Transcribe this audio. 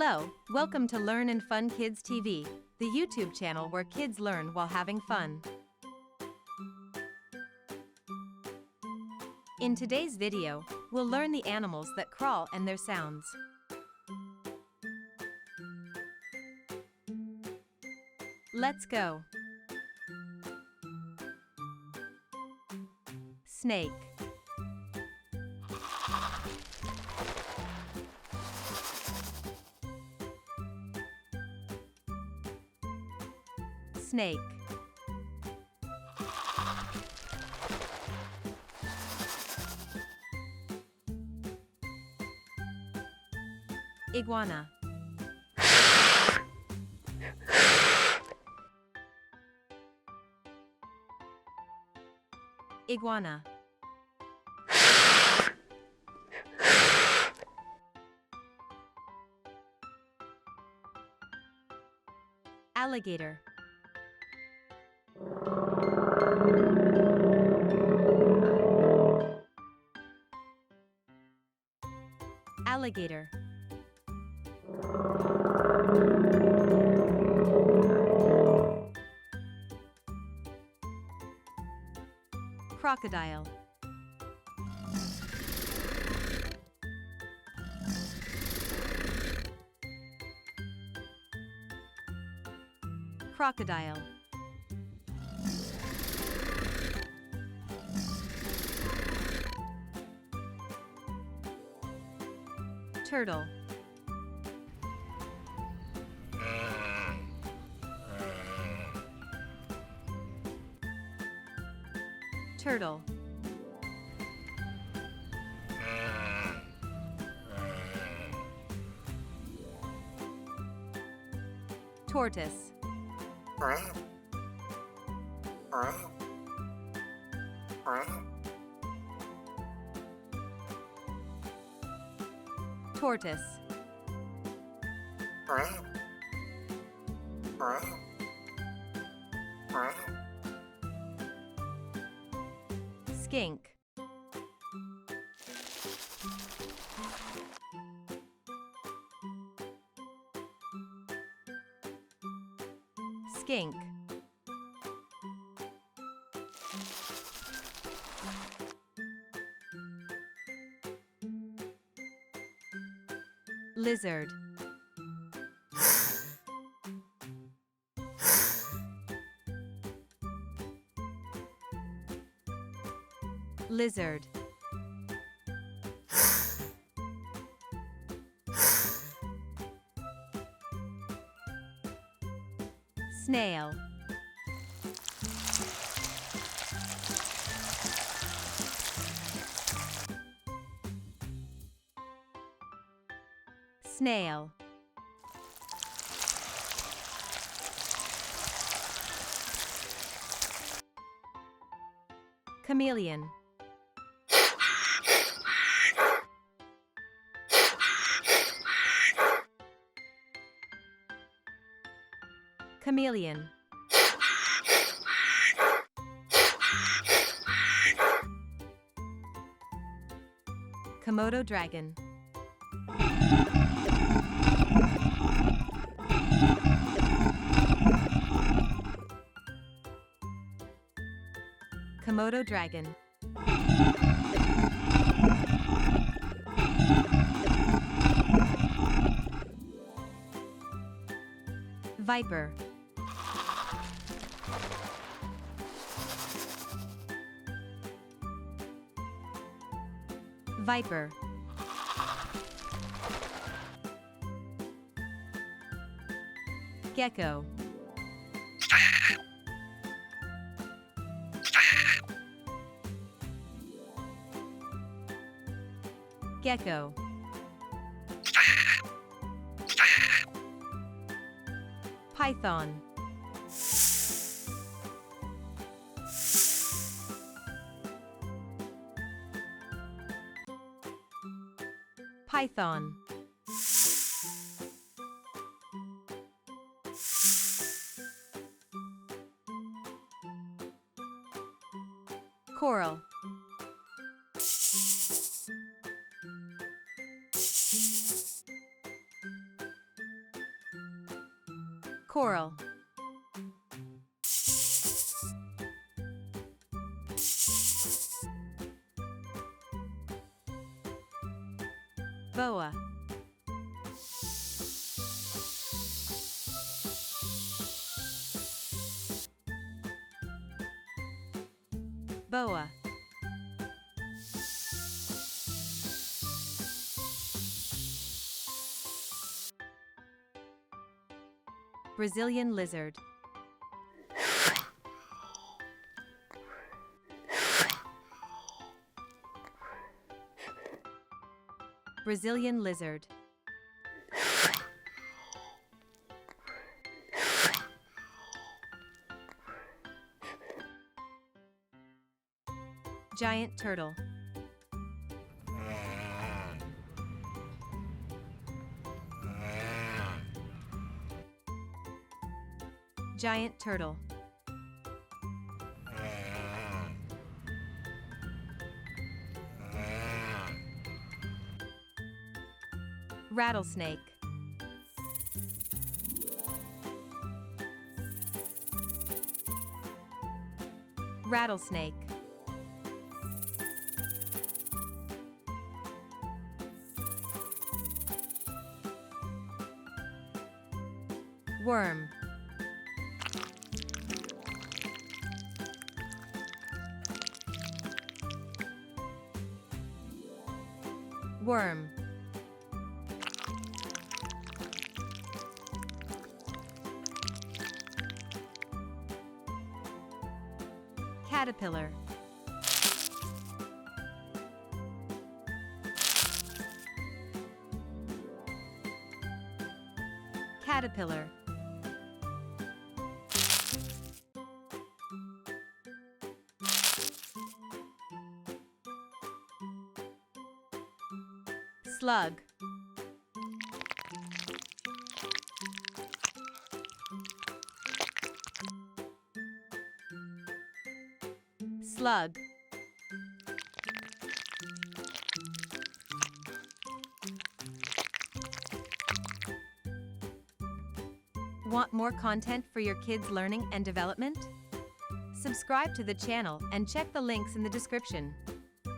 Hello, welcome to Learn and Fun Kids TV, the YouTube channel where kids learn while having fun. In today's video, we'll learn the animals that crawl and their sounds. Let's go. Snake. Snake. Iguana. Iguana. Alligator. Alligator. Crocodile. Crocodile. Turtle. Turtle. Tortoise. Tortoise. Skink. Skink. Lizard. Lizard. Snail. Snail. Chameleon. Chameleon. Komodo Dragon. Komodo Dragon. Viper. Viper. Gecko. Gecko. Python. Python. Coral. Coral. Boa. Boa. Brazilian lizard. Brazilian lizard. Giant turtle. Giant turtle. Rattlesnake. Rattlesnake. Worm. Worm. Caterpillar. Caterpillar. Slug. Slug. Want more content for your kids' learning and development? Subscribe to the channel and check the links in the description.